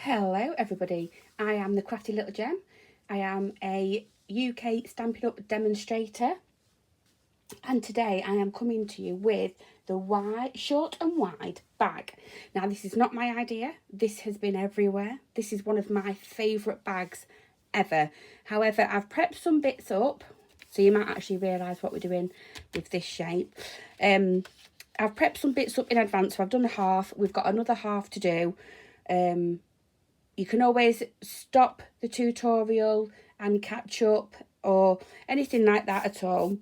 Hello everybody, I am the Crafty Little Gem. I am a UK Stampin' Up demonstrator, and today I am coming to you with the short and wide bag. Now this is not my idea, this has been everywhere. This is one of my favourite bags ever. However, I've prepped some bits up so you might actually realise what we're doing with this shape. I've prepped some bits up in advance, so I've done a half, we've got another half to do. You can always stop the tutorial and catch up or anything like that at all.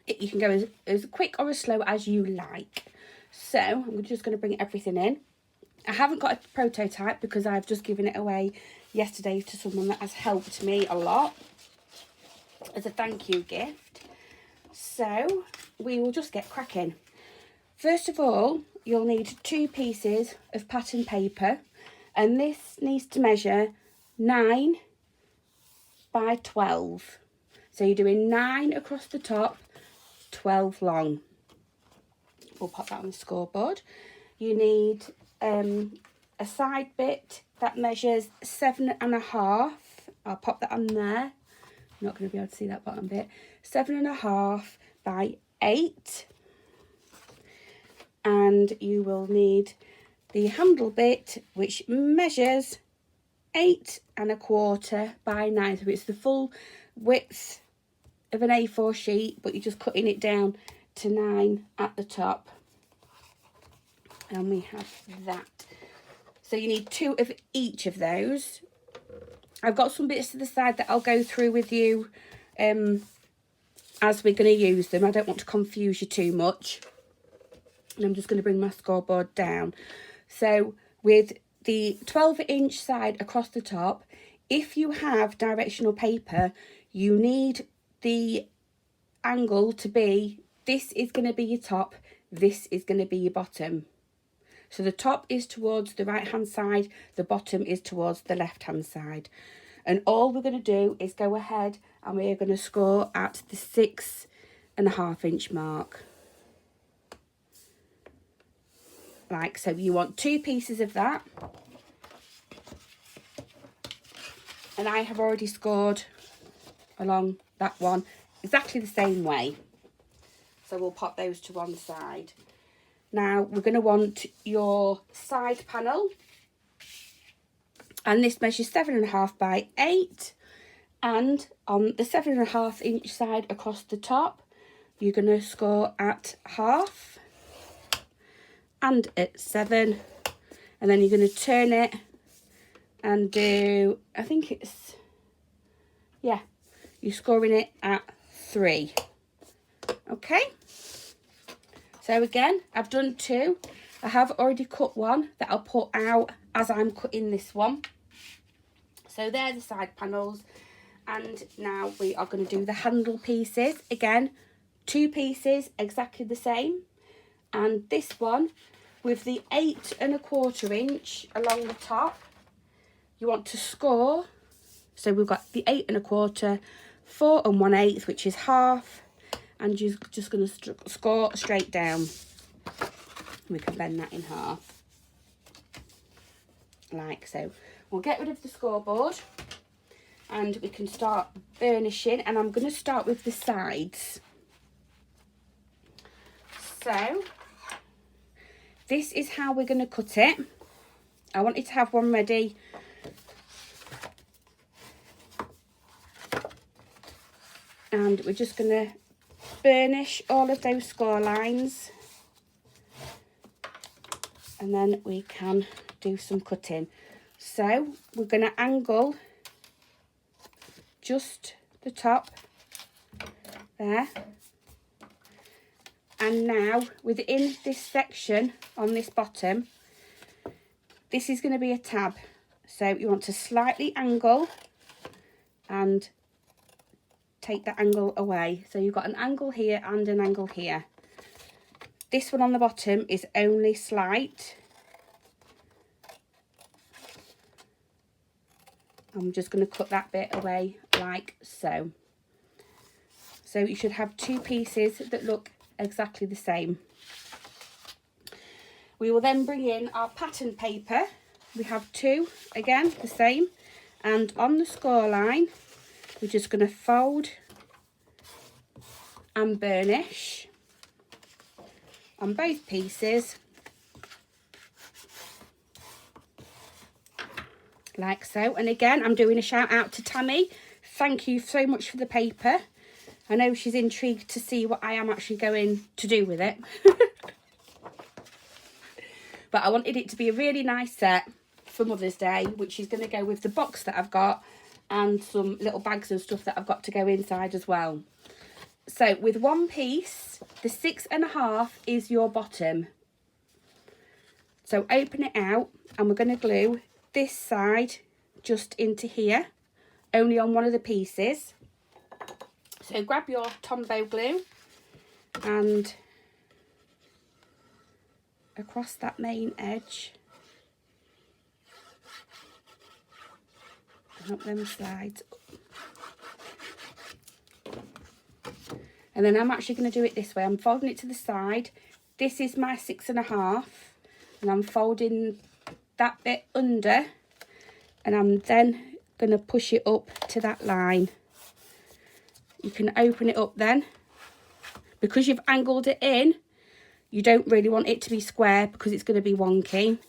You can go as quick or as slow as you like. So I'm just going to bring everything in. I haven't got a prototype because I've just given it away yesterday to someone that has helped me a lot as a thank you gift. So we will just get cracking. First of all, you'll need 2 pieces of pattern paper. And this needs to measure 9 by 12. So you're doing 9 across the top, 12 long. We'll pop that on the scoreboard. You need a side bit that measures 7.5. I'll pop that on there. I'm not going to be able to see that bottom bit. 7.5 by 8. And you will need the handle bit, which measures 8.25 by 9. So it's the full width of an A4 sheet, but you're just cutting it down to 9 at the top. And we have that. So you need 2 of each of those. I've got some bits to the side that I'll go through with you as we're going to use them. I don't want to confuse you too much. And I'm just going to bring my scoreboard down. So with the 12-inch side across the top, if you have directional paper, you need the angle to be, this is going to be your top, this is going to be your bottom. So the top is towards the right hand side, the bottom is towards the left hand side. And all we're going to do is go ahead and we're going to score at the 6.5-inch mark. Like so. You want 2 pieces of that, and I have already scored along that one exactly the same way, so we'll pop those to one side. Now we're going to want your side panel, and this measures 7.5 by 8, and on the 7.5-inch side across the top you're going to score at half and at 7, and then you're going to turn it and do, I think it's, yeah, you're scoring it at 3. Okay, so again I've done 2. I have already cut one that I'll put out as I'm cutting this one. So they're the side panels, and now we are going to do the handle pieces. Again, 2 pieces exactly the same, and this one with the 8.25-inch along the top, you want to score. So we've got the 8.25, 4 1/8, which is half, and you're just going to score straight down. We can bend that in half, like so. We'll get rid of the scoreboard, and we can start burnishing. And I'm going to start with the sides. So this is how we're going to cut it. I wanted to have one ready. And we're just going to burnish all of those score lines. And then we can do some cutting. So we're going to angle just the top there. And now within this section on this bottom, this is going to be a tab. So you want to slightly angle and take that angle away. So you've got an angle here and an angle here. This one on the bottom is only slight. I'm just going to cut that bit away like so. So you should have 2 pieces that look exactly the same. We will then bring in our pattern paper we have 2, again the same, and on the score line we're just going to fold and burnish on both pieces like so. And again, I'm doing a shout out to Tammy. Thank you so much for the paper. I know she's intrigued to see what I am actually going to do with it. But I wanted it to be a really nice set for Mother's Day, which is going to go with the box that I've got and some little bags and stuff that I've got to go inside as well. So with one piece, the 6.5 is your bottom. So open it out and we're going to glue this side just into here, only on one of the pieces. So grab your Tombow glue and across that main edge and up them slides. And then I'm actually going to do it this way. I'm folding it to the side. This is my 6.5 and I'm folding that bit under, and I'm then going to push it up to that line. You can open it up then. Because you've angled it in, you don't really want it to be square because it's going to be wonky.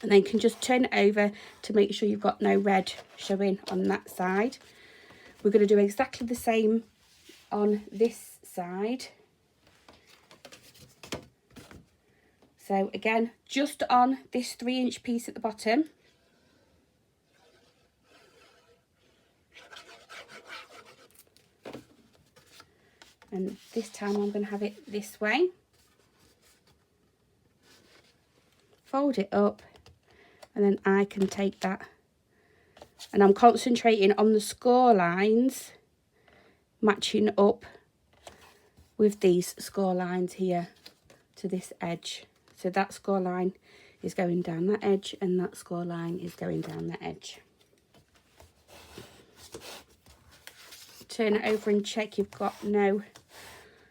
And then you can just turn it over to make sure you've got no red showing on that side. We're going to do exactly the same on this side. So again, just on this 3-inch piece at the bottom. And this time I'm going to have it this way. Fold it up and then I can take that. And I'm concentrating on the score lines matching up with these score lines here to this edge. So that score line is going down that edge and that score line is going down that edge. Turn it over and check you've got no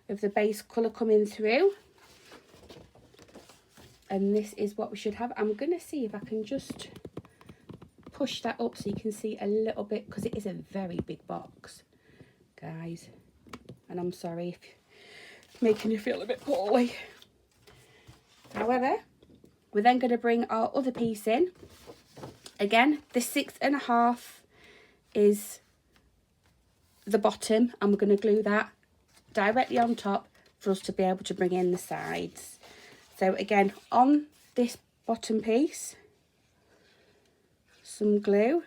of the base colour coming through. And this is what we should have. I'm going to see if I can just push that up so you can see a little bit, because it is a very big box, guys. And I'm sorry if it's making you feel a bit poorly. However, we're then going to bring our other piece in. Again, the 6.5 is the bottom, and we're going to glue that directly on top for us to be able to bring in the sides. So again, on this bottom piece, some glue.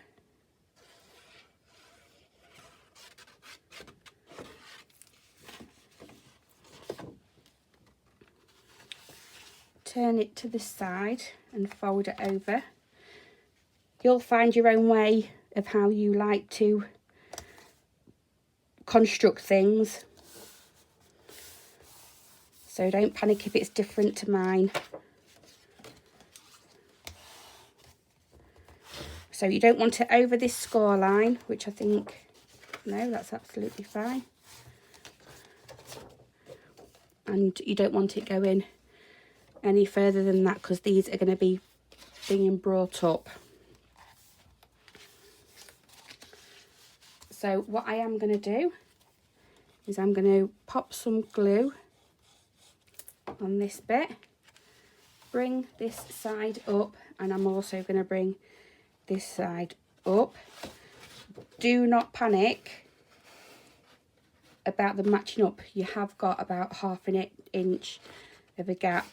Turn it to the side and fold it over. You'll find your own way of how you like to construct things. So don't panic if it's different to mine. So you don't want it over this score line, which I think, no, that's absolutely fine. And you don't want it going any further than that, because these are going to be being brought up. So what I am going to do is I'm going to pop some glue on this bit, bring this side up, and I'm also going to bring this side up. Do not panic about the matching up. You have got about half an inch of a gap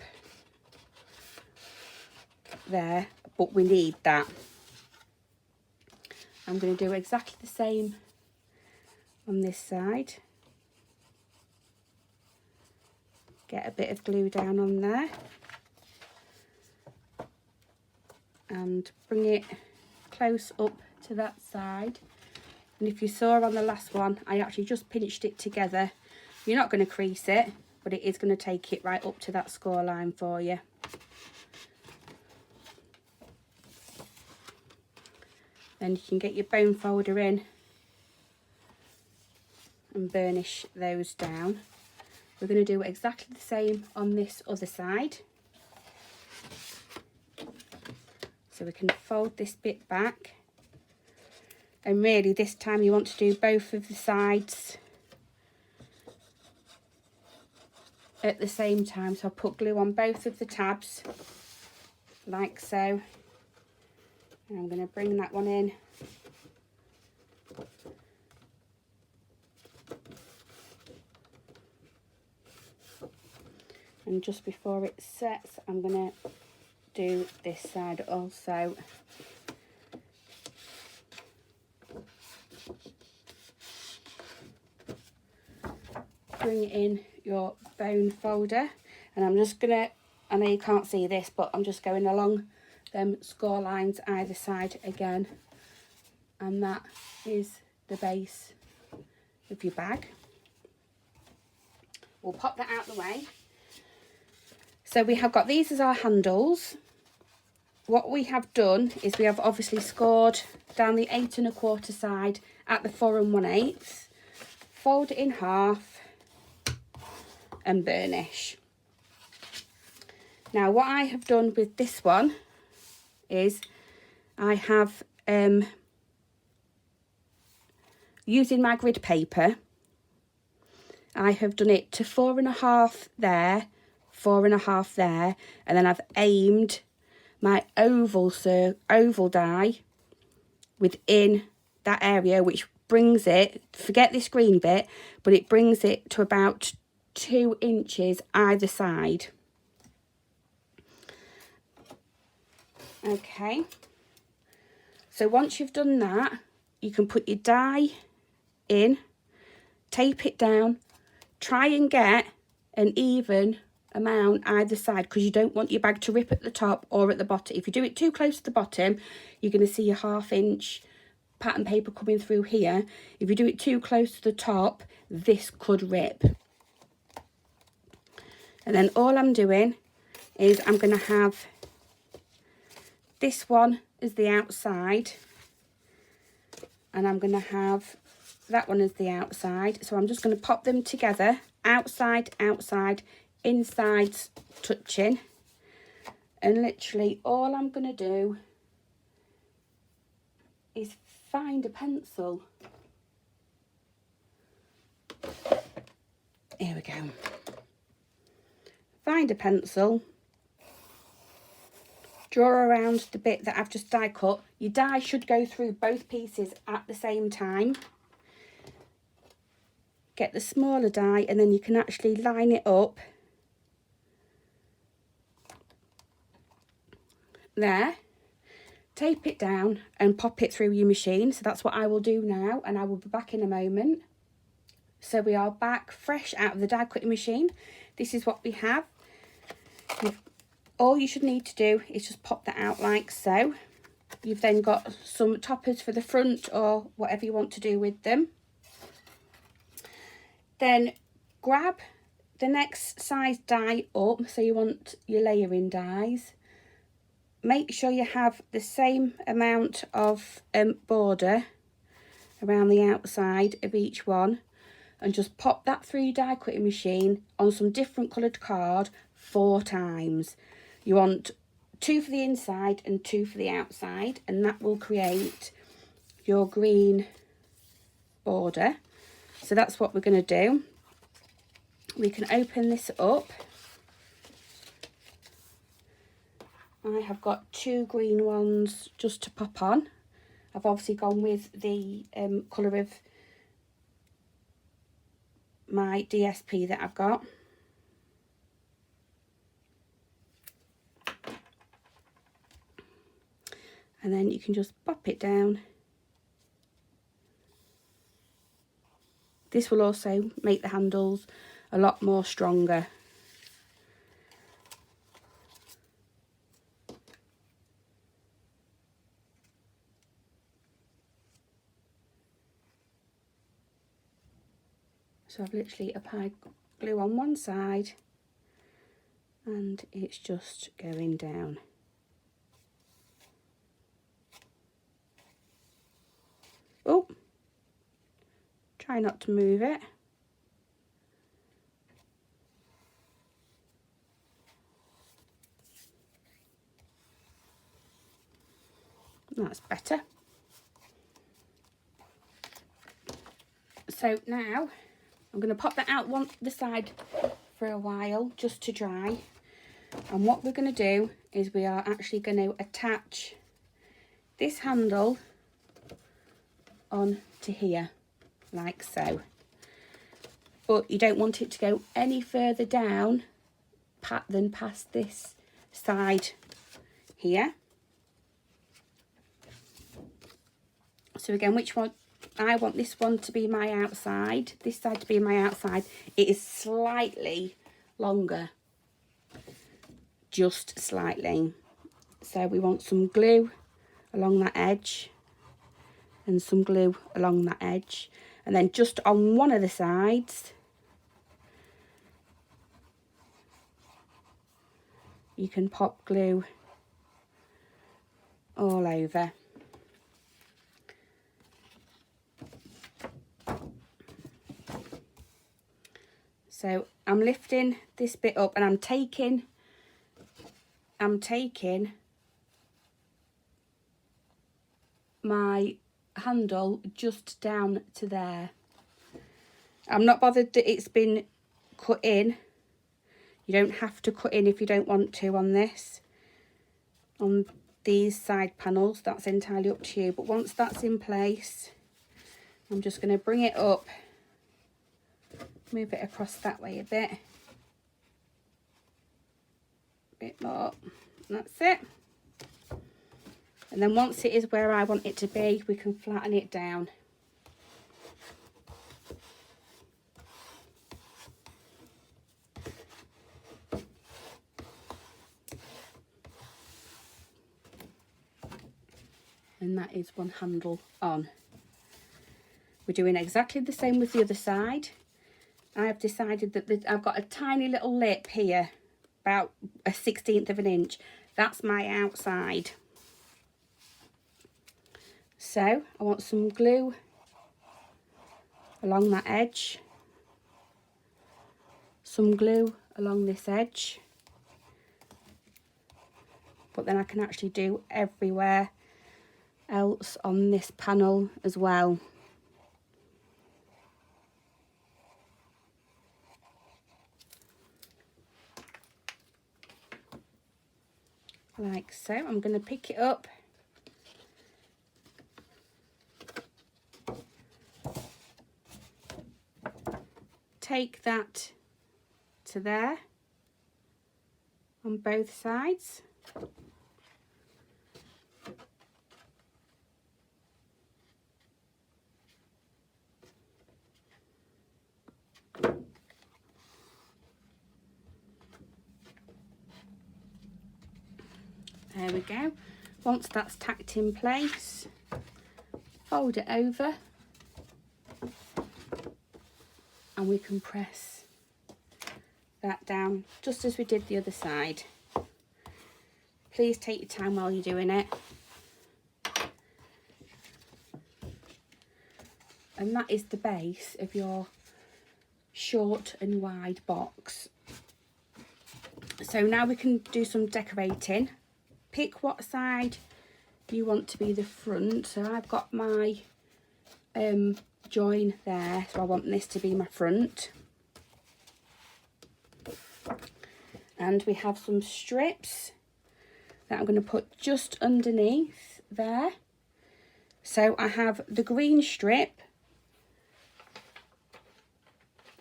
there, but we need that. I'm going to do exactly the same on this side. Get a bit of glue down on there and bring it close up to that side. And if you saw on the last one, I actually just pinched it together. You're not going to crease it, but it is going to take it right up to that score line for you. Then you can get your bone folder in and burnish those down. We're going to do exactly the same on this other side. So we can fold this bit back. And really this time you want to do both of the sides at the same time. So I'll put glue on both of the tabs, like so. And I'm going to bring that one in. And just before it sets, I'm going to do this side also. Bring in your bone folder, and I'm just going to, I know you can't see this, but I'm just going along them score lines either side again. And that is the base of your bag. We'll pop that out of the way. So we have got these as our handles. What we have done is we have obviously scored down the 8 1/4 side at the 4 1/8, fold it in half and burnish. Now what I have done with this one is I have using my grid paper, I have done it to 4 1/2 there, 4 1/2 there, and then I've aimed my oval die within that area, which brings it, forget this green bit, but it brings it to about 2 inches either side. Okay, so once you've done that, you can put your die in, tape it down, try and get an even amount either side, because you don't want your bag to rip at the top or at the bottom. If you do it too close to the bottom, you're going to see a 1/2 inch pattern paper coming through here. If you do it too close to the top, this could rip. And then all I'm doing is I'm going to have this one as the outside, and I'm going to have that one as the outside. So I'm just going to pop them together, outside, outside, inside touching. And literally all I'm going to do is find a pencil. Here we go. Find a pencil. Draw around the bit that I've just die cut. Your die should go through both pieces at the same time. Get the smaller die, and then you can actually line it up there. Tape it down and pop it through your machine. So that's what I will do now, and I will be back in a moment. So we are back fresh out of the die cutting machine. This is what we have. All you should need to do is just pop that out like so. You've then got some toppers for the front or whatever you want to do with them. Then grab the next size die up. So you want your layering dies. Make sure you have the same amount of border around the outside of each one, and just pop that through your die cutting machine on some different coloured card 4 times. You want 2 for the inside and 2 for the outside, and that will create your green border. So that's what we're going to do. We can open this up. I have got 2 green ones just to pop on. I've obviously gone with the colour of my DSP that I've got. And then you can just pop it down. This will also make the handles a lot more stronger. So I've literally applied glue on one side and it's just going down. Oh, try not to move it. That's better. So now I'm going to pop that out the side for a while just to dry. And what we're going to do is we are actually going to attach this handle on to here, like so. But you don't want it to go any further down than past this side here. So again, which one? I want this one to be my outside, this side to be my outside. It is slightly longer, just slightly. So we want some glue along that edge and some glue along that edge. And then just on one of the sides, you can pop glue all over. So I'm lifting this bit up and I'm taking my handle just down to there. I'm not bothered that it's been cut in. You don't have to cut in if you don't want to on this. On these side panels, that's entirely up to you. But once that's in place, I'm just going to bring it up. Move it across that way a bit more. That's it. And then once it is where I want it to be, we can flatten it down. And that is one handle on. We're doing exactly the same with the other side. I have decided that I've got a tiny little lip here, about a 1/16 of an inch. That's my outside. So I want some glue along that edge, some glue along this edge, but then I can actually do everywhere else on this panel as well. Like so. I'm going to pick it up, take that to there on both sides. There we go. Once that's tacked in place, fold it over and we can press that down just as we did the other side. Please take your time while you're doing it. And that is the base of your short and wide box. So now we can do some decorating. Pick what side you want to be the front. So I've got my join there, so I want this to be my front. And we have some strips that I'm going to put just underneath there. So I have the green strip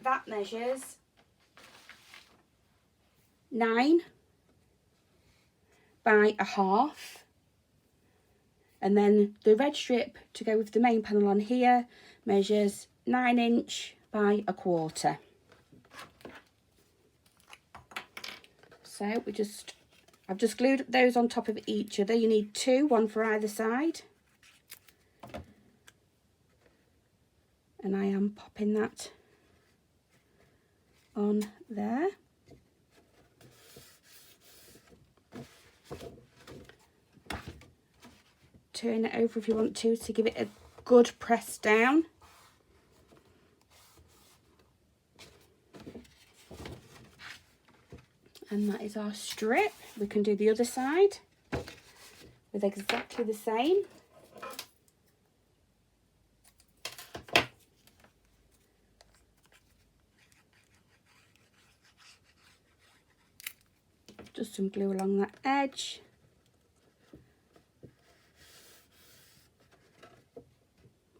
that measures 9 by 1/2, and then the red strip to go with the main panel on here measures 9 inch by 1/4. So I've just glued those on top of each other. You need 2, one for either side, and I am popping that on there. Turn it over if you want to give it a good press down. And that is our strip. We can do the other side. with exactly the same. Just some glue along that edge.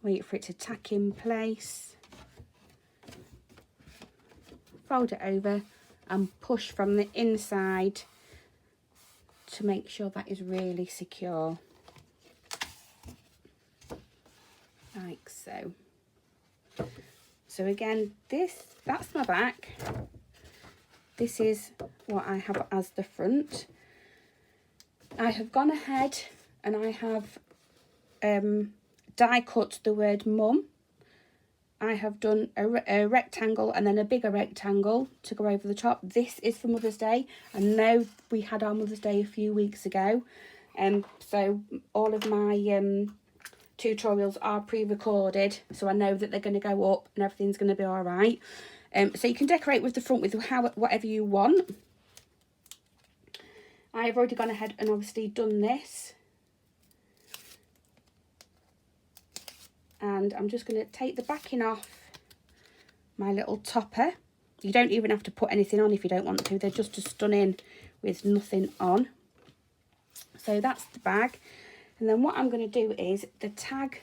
Wait for it to tack in place. Fold it over and push from the inside to make sure that is really secure. Like so. So again, that's my back. This is what I have as the front. I have gone ahead and I have die cut the word mum. I have done a rectangle and then a bigger rectangle to go over the top. This is for Mother's Day. I know we had our Mother's Day a few weeks ago. So all of my tutorials are pre-recorded. So I know that they're going to go up and everything's going to be all right. So you can decorate with the front with whatever you want. I've already gone ahead and obviously done this. And I'm just going to take the backing off my little topper. You don't even have to put anything on if you don't want to. They're just as stunning with nothing on. So that's the bag. And then what I'm going to do is the tag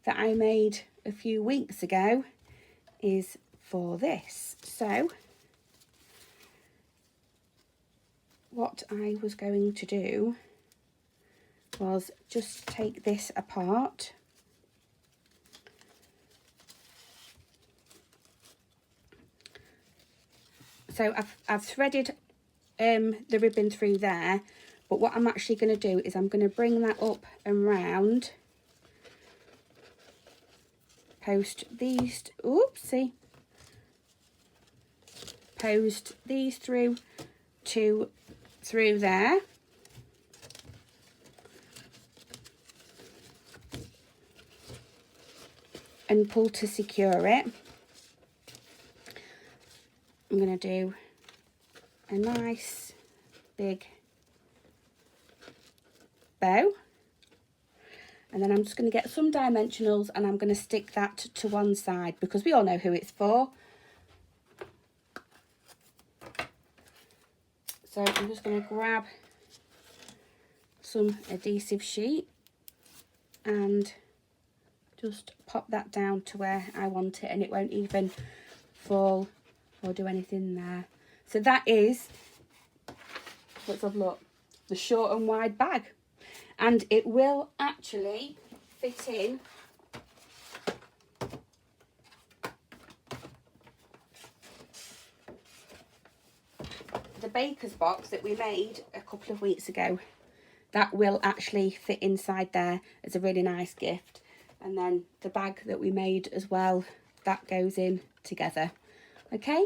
that I made a few weeks ago is for this. So what I was going to do was just take this apart. So I've threaded the ribbon through there, but what I'm actually going to do is I'm going to bring that up and round, post these, oopsie, post these through there, and pull to secure it. I'm going to do a nice big bow, and then I'm just going to get some dimensionals and I'm going to stick that to one side because we all know who it's for. So I'm just going to grab some adhesive sheet and just pop that down to where I want it, and it won't even fall or do anything there. So that is, let's have a look, the short and wide bag, and it will actually fit in the baker's box that we made a couple of weeks ago. That will actually fit inside there as a really nice gift, and then the bag that we made as well, that goes in together. Okay,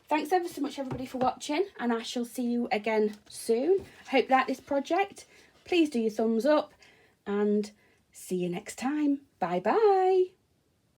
thanks ever so much everybody for watching, and I shall see you again soon. Hope you like this project. Please do your thumbs up and see you next time. Bye bye.